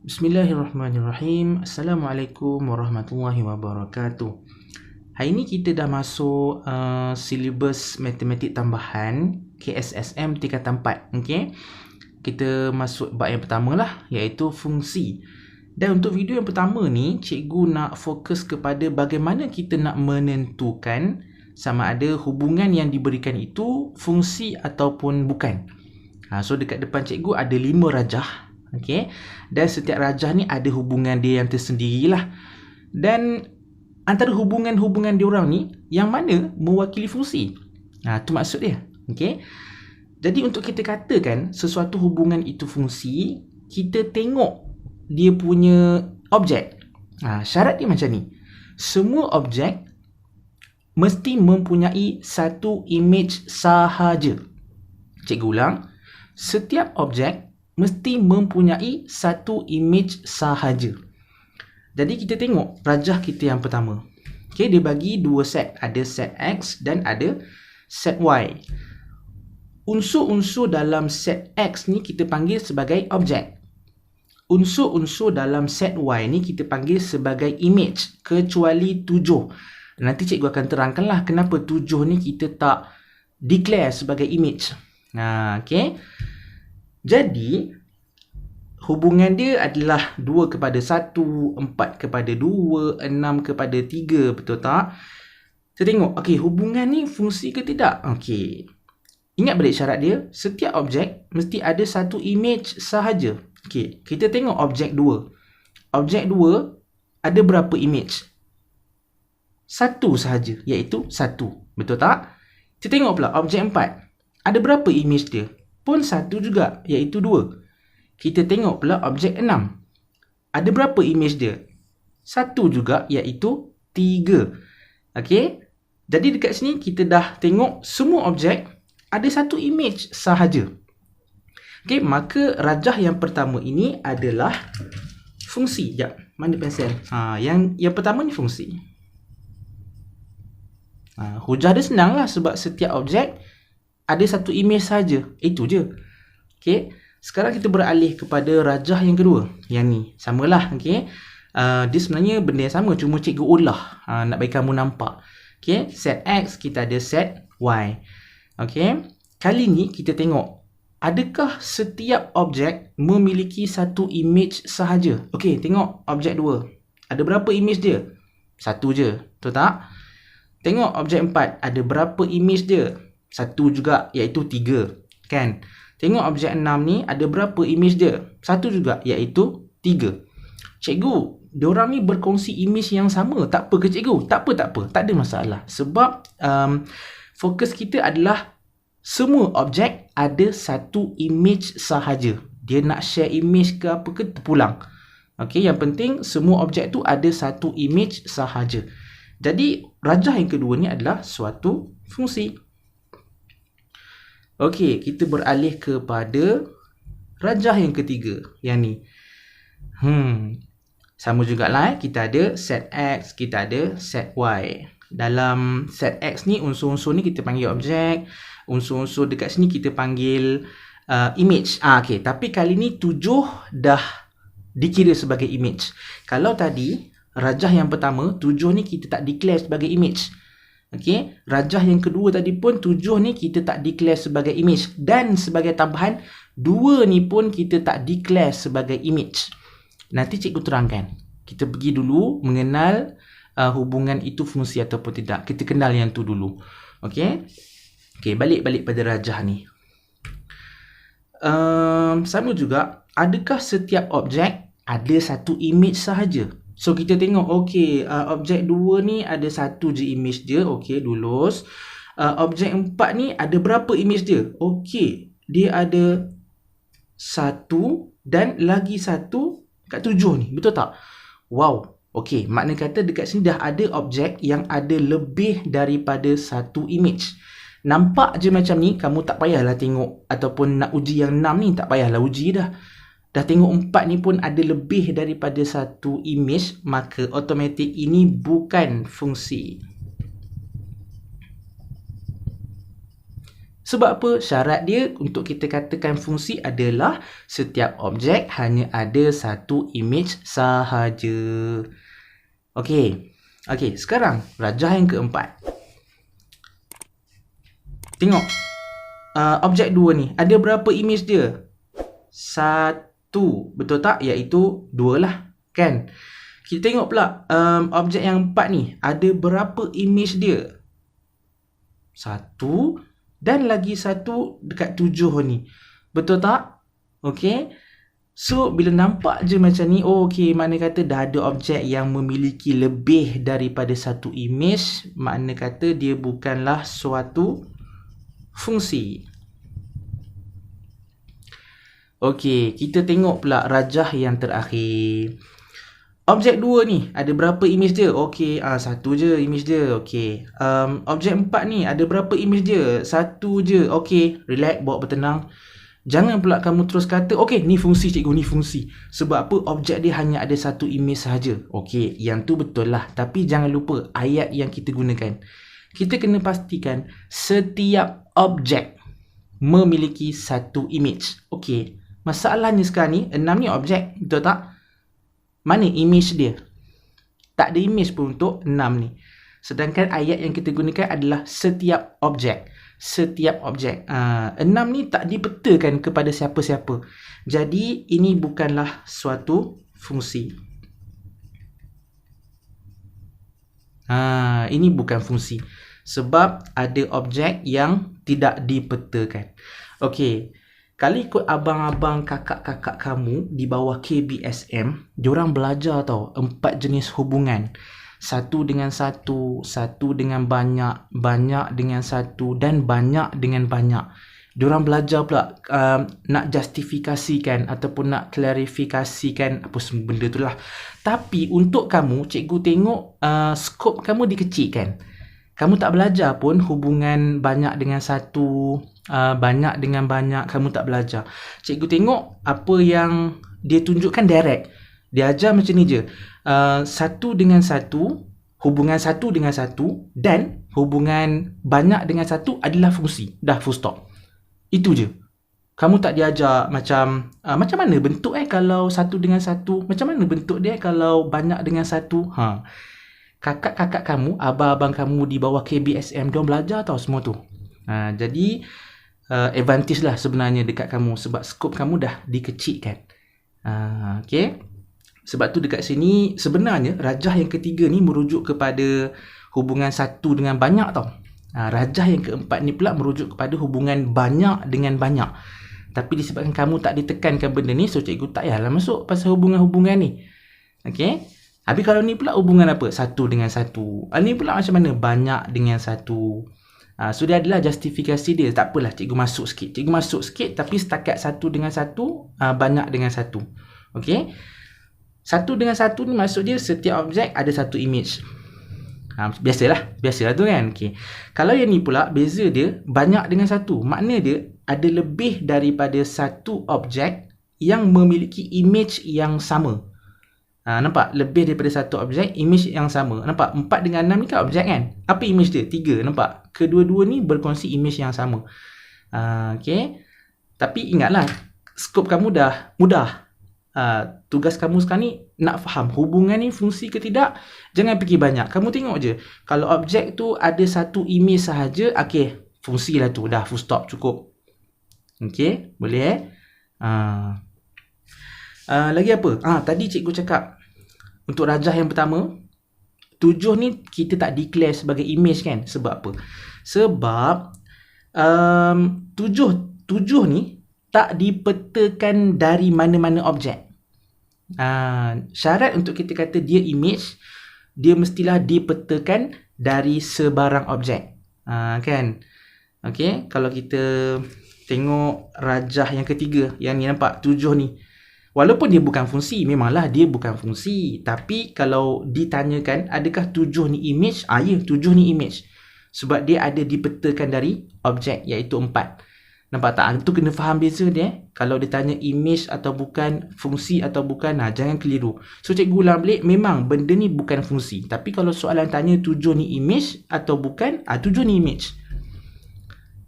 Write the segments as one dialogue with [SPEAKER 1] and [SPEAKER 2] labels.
[SPEAKER 1] Bismillahirrahmanirrahim. Assalamualaikum warahmatullahi wabarakatuh. Hari ni kita dah masuk silibus matematik tambahan KSSM tingkatan 4. Okey. Kita masuk bab yang pertama lah, iaitu fungsi. Dan untuk video yang pertama ni, cikgu nak fokus kepada bagaimana kita nak menentukan sama ada hubungan yang diberikan itu fungsi ataupun bukan. So dekat depan cikgu ada 5 rajah. Okay. Dan setiap rajah ni ada hubungan dia yang tersendirilah. Dan antara hubungan-hubungan diorang ni, yang mana mewakili fungsi. Itu maksud dia. Okay. Jadi untuk kita katakan sesuatu hubungan itu fungsi, kita tengok dia punya objek. Syarat dia macam ni. Semua objek mesti mempunyai satu image sahaja. Cikgu ulang. Setiap objek mesti mempunyai satu image sahaja. Jadi kita tengok rajah kita yang pertama. Okay, dia bagi dua set. Ada set X dan ada set Y. Unsur-unsur dalam set X ni kita panggil sebagai objek. Unsur-unsur dalam set Y ni kita panggil sebagai image. Kecuali 7. Nanti cikgu akan terangkanlah kenapa 7 ni kita tak declare sebagai image. Okay. Jadi, hubungan dia adalah 2 kepada 1, 4 kepada 2, 6 kepada 3. Betul tak? Kita tengok, okay, hubungan ni fungsi ke tidak? Okay. Ingat balik syarat dia, setiap objek mesti ada satu image sahaja. Okay, kita tengok objek 2. Objek 2 ada berapa image? Satu sahaja, iaitu 1. Betul tak? Kita tengok pula objek 4. Ada berapa image dia? Pun 1 juga, iaitu 2. Kita tengok pula objek 6. Ada berapa image dia? 1 juga, iaitu 3. Okey. Jadi dekat sini kita dah tengok semua objek ada satu image sahaja. Okey, maka rajah yang pertama ini adalah fungsi. Jap, mana pensel? Yang pertama ni fungsi. Hujah dia senanglah sebab setiap objek ada satu image saja. Itu je. Okey. Sekarang kita beralih kepada rajah yang kedua. Yang ni. Samalah. Okey. Dia sebenarnya benda yang sama. Cuma cikgu ulah. Nak bagi kamu nampak. Okey. Set X, kita ada set Y. Okey. Kali ni kita tengok. Adakah setiap objek memiliki satu image sahaja? Okey. Tengok objek 2. Ada berapa image dia? 1 je. Betul tak? Tengok objek 4. Ada berapa image dia? 1 juga, iaitu 3. Kan? Tengok objek 6 ni, ada berapa image dia? 1 juga, iaitu 3. Cikgu, diorang ni berkongsi image yang sama. Tak apa ke cikgu? Tak apa. Tak ada masalah. Sebab fokus kita adalah semua objek ada satu image sahaja. Dia nak share image ke apa ke, terpulang. Okay, yang penting semua objek tu ada satu image sahaja. Jadi, rajah yang kedua ni adalah suatu fungsi. Okey, kita beralih kepada rajah yang ketiga. Yang ni. Sama jugalah. Kita ada set X, kita ada set Y. Dalam set X ni, unsur-unsur ni kita panggil objek. Unsur-unsur dekat sini kita panggil image. Okey, tapi kali ni 7 dah dikira sebagai image. Kalau tadi, rajah yang pertama, 7 ni kita tak declare sebagai image. Okey, rajah yang kedua tadi pun 7 ni kita tak declare sebagai image. Dan sebagai tambahan, 2 ni pun kita tak declare sebagai image. Nanti cikgu terangkan. Kita pergi dulu mengenal hubungan itu fungsi ataupun tidak. Kita kenal yang tu dulu. Okey. Okey, balik pada rajah ni. Sama juga, adakah setiap objek ada satu image sahaja? So, kita tengok, okey, objek 2 ni ada satu je image dia. Okey, lulus. Objek 4 ni ada berapa image dia? Okey, dia ada 1 dan lagi 1 kat 7 ni. Betul tak? Wow. Okey, makna kata dekat sini dah ada objek yang ada lebih daripada satu image. Nampak je macam ni, kamu tak payahlah tengok ataupun nak uji yang 6 ni, tak payahlah uji dah. Dah tengok 4 ni pun ada lebih daripada satu image, maka automatik ini bukan fungsi. Sebab apa? Syarat dia untuk kita katakan fungsi adalah setiap objek hanya ada satu image sahaja. Okey. Okey, sekarang rajah yang keempat. Tengok. Objek 2 ni ada berapa image dia? 1. Betul tak? Iaitu 2 lah. Kan? Kita tengok pula objek yang 4 ni ada berapa image dia? 1 dan lagi 1 dekat 7 ni. Betul tak? Okey. So, bila nampak je macam ni, okey, makna kata dah ada objek yang memiliki lebih daripada satu image, makna kata dia bukanlah suatu fungsi. Okey, kita tengok pula rajah yang terakhir. Objek 2 ni ada berapa image dia? Okey, satu je image dia. Okey. Objek 4 ni ada berapa image dia? Satu je. Okey, relax, bawa bertenang. Jangan pula kamu terus kata, okey, ni fungsi cikgu, ni fungsi. Sebab apa? Objek dia hanya ada satu image sahaja. Okey, yang tu betul lah. Tapi jangan lupa ayat yang kita gunakan. Kita kena pastikan setiap objek memiliki satu image. Okey, masalahnya sekarang ni, 6 ni objek, betul tak? Mana image dia? Tak ada image pun untuk 6 ni. Sedangkan ayat yang kita gunakan adalah setiap objek. Setiap objek. 6 ni tak dipetakan kepada siapa-siapa. Jadi, ini bukanlah suatu fungsi. Ini bukan fungsi. Sebab ada objek yang tidak dipetakan. Okey. Kalau ikut abang-abang kakak-kakak kamu di bawah KBSM, diorang belajar tau 4 jenis hubungan. Satu dengan satu, satu dengan banyak, banyak dengan satu dan banyak dengan banyak. Diorang belajar pula nak justifikasikan ataupun nak klarifikasikan apa semua benda tu lah. Tapi untuk kamu, cikgu tengok skop kamu dikecilkan. Kamu tak belajar pun hubungan banyak dengan satu, banyak dengan banyak, kamu tak belajar. Cikgu tengok apa yang dia tunjukkan direct. Dia ajar macam ni je. Satu dengan satu, hubungan satu dengan satu dan hubungan banyak dengan satu adalah fungsi. Dah, full stop. Itu je. Kamu tak diajar macam macam mana bentuk kalau satu dengan satu, macam mana bentuk dia kalau banyak dengan satu. Kakak-kakak kamu, abang-abang kamu di bawah KBSM, diorang belajar tau semua tu. Jadi advantage lah sebenarnya dekat kamu sebab skop kamu dah dikecilkan. Okay. Sebab tu dekat sini sebenarnya rajah yang ketiga ni merujuk kepada hubungan satu dengan banyak tau. Rajah yang keempat ni pula merujuk kepada hubungan banyak dengan banyak. Tapi disebabkan kamu tak ditekankan benda ni, so cikgu tak payahlah masuk pasal hubungan-hubungan ni. Okay. Habis kalau ni pula hubungan apa? Satu dengan satu. Ni pula macam mana? Banyak dengan satu. So dia adalah justifikasi dia. Tak apalah, cikgu masuk sikit. Cikgu masuk sikit tapi setakat satu dengan satu, banyak dengan satu. Okay. Satu dengan satu ni maksud dia setiap objek ada satu image. Biasalah tu kan. Okay. Kalau yang ni pula beza dia banyak dengan satu. Makna dia ada lebih daripada satu objek yang memiliki image yang sama. Nampak? Lebih daripada satu objek, image yang sama. Nampak? 4 dengan 6 ni kan objek kan? Apa image dia? 3. Nampak? Kedua-dua ni berkongsi image yang sama. Okay. Tapi ingatlah, skop kamu dah mudah. Tugas kamu sekarang ni nak faham hubungan ni fungsi ke tidak. Jangan fikir banyak. Kamu tengok je. Kalau objek tu ada satu image sahaja, okay, fungsi lah tu. Dah, full stop, cukup. Okay, boleh lagi apa? Tadi cikgu cakap untuk rajah yang pertama, 7 ni kita tak declare sebagai image kan? Sebab apa? Sebab 7 ni tak dipetakan dari mana-mana objek. Syarat untuk kita kata dia image, dia mestilah dipetakan dari sebarang objek. Kan? Okay, kalau kita tengok rajah yang ketiga, yang ni nampak 7 ni. Walaupun dia bukan fungsi, memanglah dia bukan fungsi. Tapi kalau ditanyakan adakah 7 ni image? Ya, 7 ni image. Sebab dia ada dipetakan dari objek iaitu 4. Nampak tak? Itu kena faham beza dia. Kalau ditanya image atau bukan, fungsi atau bukan, jangan keliru. So cikgu ulang balik, memang benda ni bukan fungsi. Tapi kalau soalan tanya 7 ni image atau bukan, 7 ni image.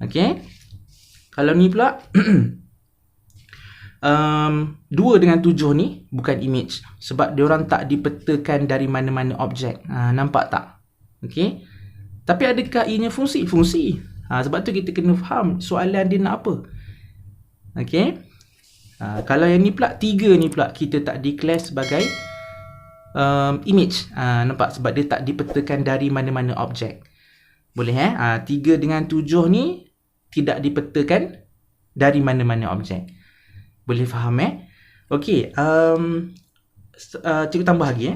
[SPEAKER 1] Okay? Kalau ni pula 2 dengan 7 ni bukan image sebab diorang tak dipetakan dari mana-mana objek. Nampak tak? Okey. Tapi adakah ianya fungsi? Fungsi. Sebab tu kita kena faham soalan dia nak apa. Okey. Kalau yang ni pula 3 ni pula kita tak declare sebagai image. Nampak? Sebab dia tak dipetakan dari mana-mana objek. Boleh 3 dengan 7 ni tidak dipetakan dari mana-mana objek. Boleh faham Okey, cikgu tambah lagi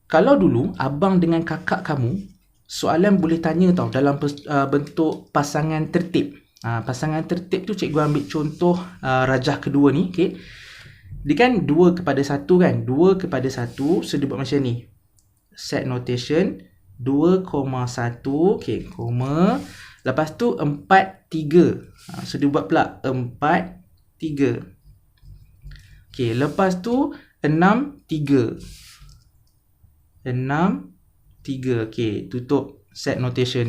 [SPEAKER 1] Kalau dulu abang dengan kakak kamu, soalan boleh tanya tau dalam bentuk pasangan tertib. Pasangan tertib tu cikgu ambil contoh rajah kedua ni, okey. Dia kan 2 kepada 1 kan? 2 kepada 1, so dia buat macam ni. Set notation 2,1, okey, koma. Lepas tu 4, 3. So dia buat pula 4, 3. Okey, lepas tu 6, 3. 6, 3. Okey, tutup set notation.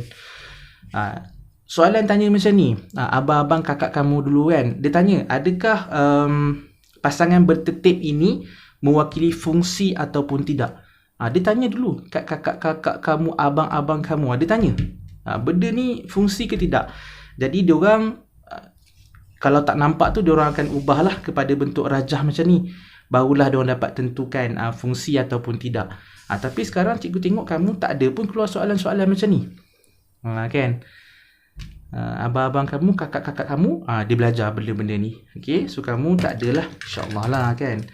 [SPEAKER 1] Soalan tanya macam ni. Abang-abang kakak kamu dulu kan, dia tanya, adakah pasangan bertertib ini mewakili fungsi ataupun tidak? Dia tanya dulu kat kakak-kakak kamu, abang-abang kamu. Dia tanya, benda ni fungsi ke tidak? Jadi diorang kalau tak nampak tu diorang akan ubahlah kepada bentuk rajah macam ni, barulah diorang dapat tentukan fungsi ataupun tidak. Tapi sekarang cikgu tengok kamu tak ada pun keluar soalan-soalan macam ni. Kan? Abang-abang kamu, kakak-kakak kamu, dia belajar benda-benda ni. Okay? So kamu tak adalah, insyaAllah lah kan.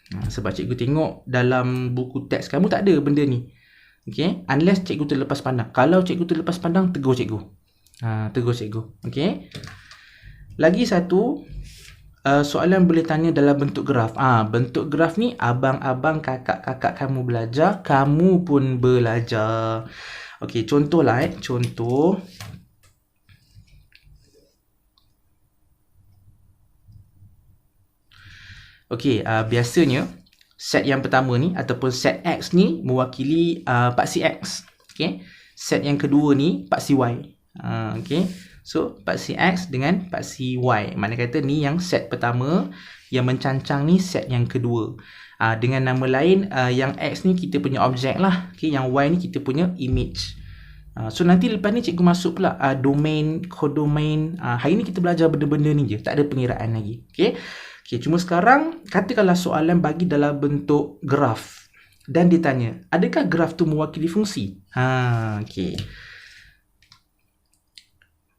[SPEAKER 1] Sebab cikgu tengok dalam buku teks kamu tak ada benda ni. Okay? Unless cikgu terlepas pandang. Kalau cikgu terlepas pandang, tegur cikgu. Tegur cikgu. Okay? Lagi satu, soalan boleh tanya dalam bentuk graf. Bentuk graf ni abang-abang, kakak-kakak kamu belajar, kamu pun belajar. Okay, contoh lah contoh. Okay, biasanya set yang pertama ni ataupun set X ni mewakili paksi X. Okay, set yang kedua ni paksi Y. Okay, so paksi X dengan paksi Y. Mana kata ni yang set pertama, yang mencancang ni set yang kedua. Dengan nama lain, yang X ni kita punya objek lah. Okay, yang Y ni kita punya image. So nanti lepas ni cikgu masuk pula domain, codomain. Hari ni kita belajar benda-benda ni je, tak ada pengiraan lagi. Okay, cuma sekarang katakanlah soalan bagi dalam bentuk graf dan ditanya, adakah graf tu mewakili fungsi? Okay.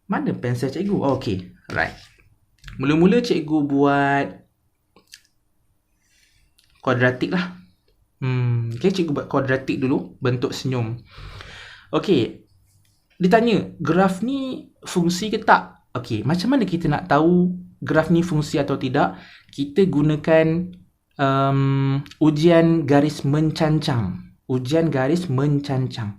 [SPEAKER 1] Mana pensel cikgu? Okay, right. Mula-mula cikgu buat kuadratik lah. Okay, cikgu buat kuadratik dulu, bentuk senyum. Okay, ditanya, graf ni fungsi ke tak? Okay, macam mana kita nak tahu graf ni fungsi atau tidak? Kita gunakan ujian garis mencancang. Ujian garis mencancang.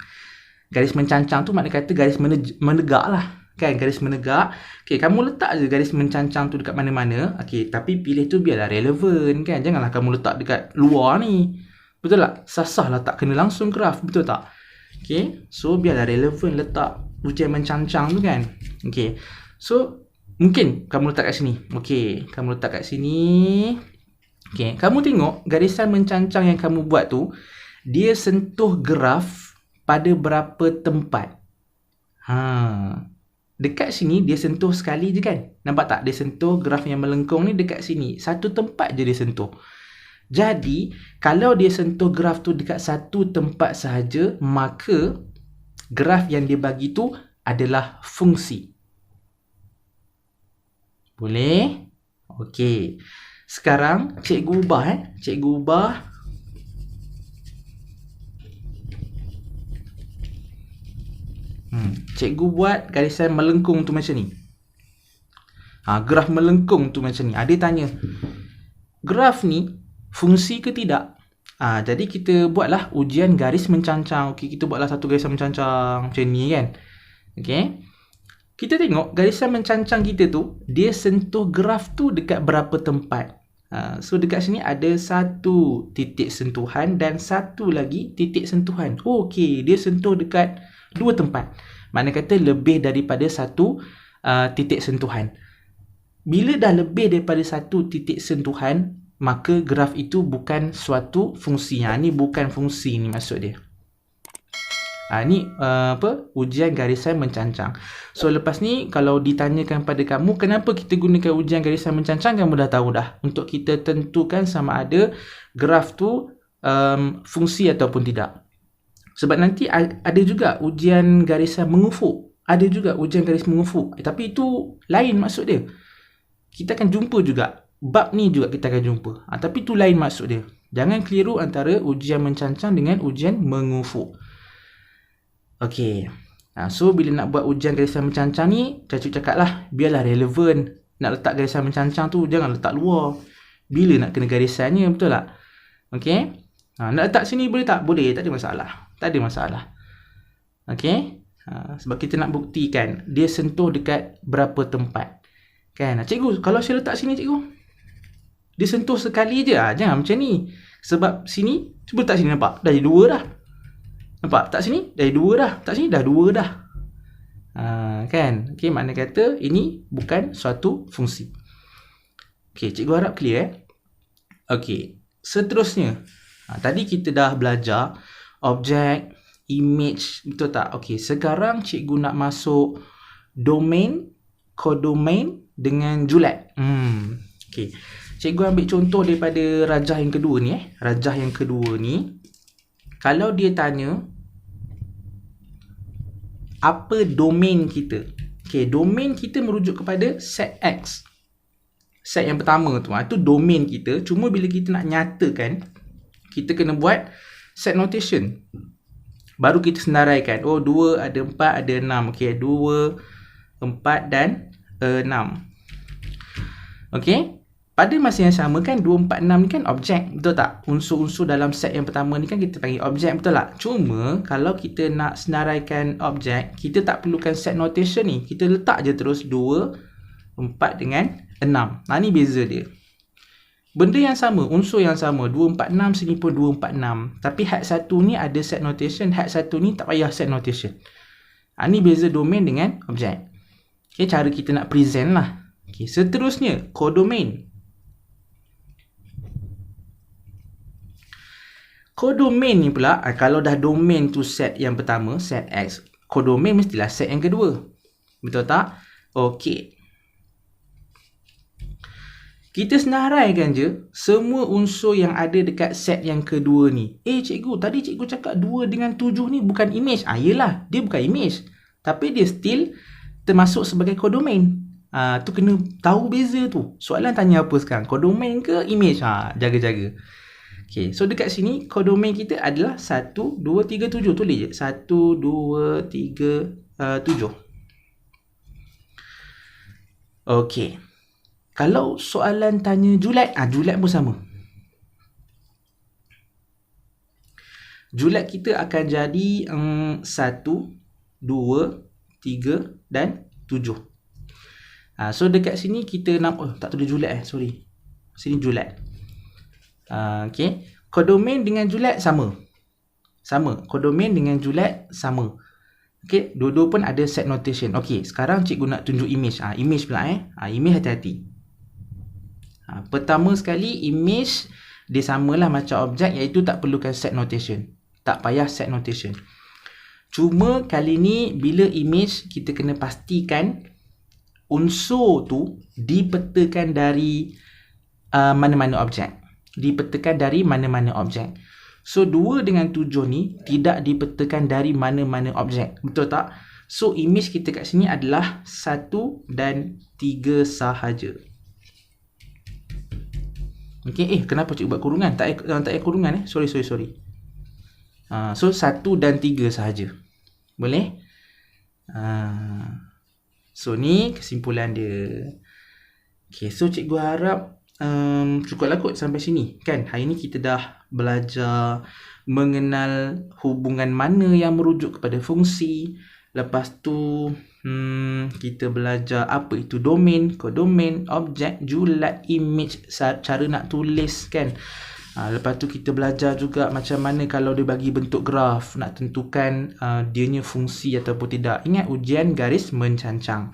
[SPEAKER 1] Garis mencancang tu makna kata garis menegak lah. Kan, garis menegak. Okay, kamu letak je garis mencancang tu dekat mana-mana. Okay, tapi pilih tu biarlah relevan kan. Janganlah kamu letak dekat luar ni. Betul tak? Sah-sah lah tak kena langsung graf. Betul tak? Okay, so biarlah relevan letak ujian mencancang tu kan. Okay, so mungkin kamu letak kat sini. Okay, kamu letak kat sini. Okay, kamu tengok garisan mencancang yang kamu buat tu, dia sentuh graf pada berapa tempat. Dekat sini dia sentuh sekali je kan. Nampak tak? Dia sentuh graf yang melengkung ni dekat sini. Satu tempat je dia sentuh. Jadi, kalau dia sentuh graf tu dekat satu tempat sahaja, maka graf yang dia bagi tu adalah fungsi. Boleh? Okey. Sekarang cikgu ubah Cikgu ubah cikgu buat garisan melengkung tu macam ni. Graf melengkung tu macam ni. Dia tanya, graf ni fungsi ke tidak? Jadi kita buatlah ujian garis mencancang. Okey, kita buatlah satu garisan mencancang macam ni kan. Okey. Kita tengok garisan mencancang kita tu, dia sentuh graf tu dekat berapa tempat. So dekat sini ada satu titik sentuhan dan satu lagi titik sentuhan. Okey, dia sentuh dekat dua tempat. Makna kata lebih daripada satu titik sentuhan. Bila dah lebih daripada satu titik sentuhan, maka graf itu bukan suatu fungsi. Ni bukan fungsi ni maksud dia. Ni ujian garisan mencancang. So lepas ni kalau ditanyakan pada kamu kenapa kita gunakan ujian garisan mencancang, kamu dah tahu dah. Untuk kita tentukan sama ada graf tu fungsi ataupun tidak. Sebab nanti ada juga ujian garisan mengufuk. Ada juga ujian garis mengufuk. Tapi itu lain maksud dia. Kita akan jumpa juga. Bab ni juga kita akan jumpa. Tapi itu lain maksud dia. Jangan keliru antara ujian mencancang dengan ujian mengufuk. Okey. So bila nak buat ujian garisan mencancang ni, Cacik cakap lah, biarlah relevan. Nak letak garisan mencancang tu, jangan letak luar. Bila nak kena garisannya, betul tak? Okey. Nak letak sini boleh tak? Boleh, tak ada masalah. Tak ada masalah. Okey. Sebab kita nak buktikan dia sentuh dekat berapa tempat. Kan? Cikgu, kalau saya letak sini cikgu, dia sentuh sekali je. Jangan macam ni. Sebab sini, cuba letak sini, nampak? Dah jadi 2 dah. Nampak? Tak sini, dah 2 dah. Tak sini, dah 2 dah. Kan? Okay, makna kata ini bukan suatu fungsi. Okay, cikgu harap clear. Okay, seterusnya. Tadi kita dah belajar objek, image, betul tak? Okay, sekarang cikgu nak masuk domain, kodomain dengan julat. Okay, cikgu ambil contoh daripada rajah yang kedua ni. Rajah yang kedua ni, kalau dia tanya apa domain kita. Okay, domain kita merujuk kepada set X. Set yang pertama tu, itu domain kita. Cuma bila kita nak nyatakan, kita kena buat set notation. Baru kita senaraikan. Oh, 2 ada 4 ada 6. Okay, 2, 4 dan 6. Okay. Pada masa yang sama kan 2, 4, 6 ni kan objek, betul tak? Unsur-unsur dalam set yang pertama ni kan kita panggil objek, betul tak? Cuma kalau kita nak senaraikan objek, kita tak perlukan set notation ni. Kita letak je terus 2, 4 dengan 6. Ni beza dia. Benda yang sama, unsur yang sama, 2, 4, 6, sini pun 2, 4, 6. Tapi had satu ni ada set notation, had satu ni tak payah set notation. Ni beza domain dengan objek. Okay, cara kita nak present lah. Okay, seterusnya, kodomain. Kodomain ni pula, kalau dah domain tu set yang pertama, set X, kodomain mestilah set yang kedua. Betul tak? Okey. Kita senaraikan je semua unsur yang ada dekat set yang kedua ni. Cikgu, tadi cikgu cakap 2 dengan 7 ni bukan image. Yelah, dia bukan image. Tapi dia still termasuk sebagai kodomain. Tu kena tahu beza tu. Soalan tanya apa sekarang? Kodomain ke image? Jaga-jaga. Okay, so dekat sini kodomain kita adalah 1, 2, 3, 7. Tulis je. 1, 2, 3, 7. Okay. Kalau soalan tanya julat, julat pun sama. Julat kita akan jadi 1, 2, 3 dan 7. So dekat sini kita nak, tak tulis julat sorry. Sini julat. Okay. Kodomain dengan julat sama. Sama. Kodomain dengan julat sama. Okay. Dua-dua pun ada set notation. Okay. Sekarang cikgu nak tunjuk image. Image pula image hati-hati. Pertama sekali image dia samalah macam objek, iaitu tak perlukan set notation. Tak payah set notation. Cuma kali ni bila image kita kena pastikan unsur tu dipetakan dari mana-mana objek. Dipetakan dari mana-mana objek. So 2 dengan 7 ni tidak dipetakan dari mana-mana objek. Betul tak? So image kita kat sini adalah 1 dan 3 sahaja. Okay, kenapa cikgu buat kurungan? Tak payah kurungan Sorry. So 1 dan 3 sahaja. Boleh? So ni kesimpulan dia. Okay, so cikgu harap cukuplah kot sampai sini. Kan hari ni kita dah belajar mengenal hubungan mana yang merujuk kepada fungsi. Lepas tu kita belajar apa itu domain, kodomain, objek, julat, image, cara nak tulis kan. Lepas tu kita belajar juga macam mana kalau dia bagi bentuk graf, nak tentukan dianya fungsi ataupun tidak. Ingat ujian garis mencancang.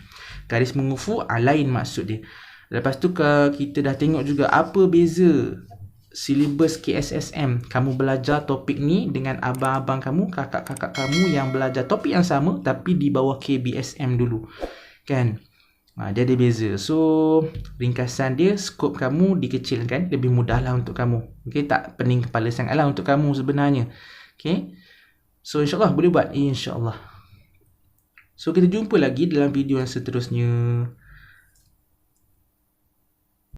[SPEAKER 1] Garis mengufu lain maksud dia. Lepas tu kita dah tengok juga apa beza silibus KSSM. Kamu belajar topik ni dengan abang-abang kamu, kakak-kakak kamu yang belajar topik yang sama tapi di bawah KBSM dulu. Kan? Dia ada beza. So, ringkasan dia, skop kamu dikecilkan, lebih mudah lah untuk kamu. Okay, tak pening kepala sangat lah untuk kamu sebenarnya. Okay. So, insyaAllah boleh buat. InsyaAllah. So, kita jumpa lagi dalam video yang seterusnya.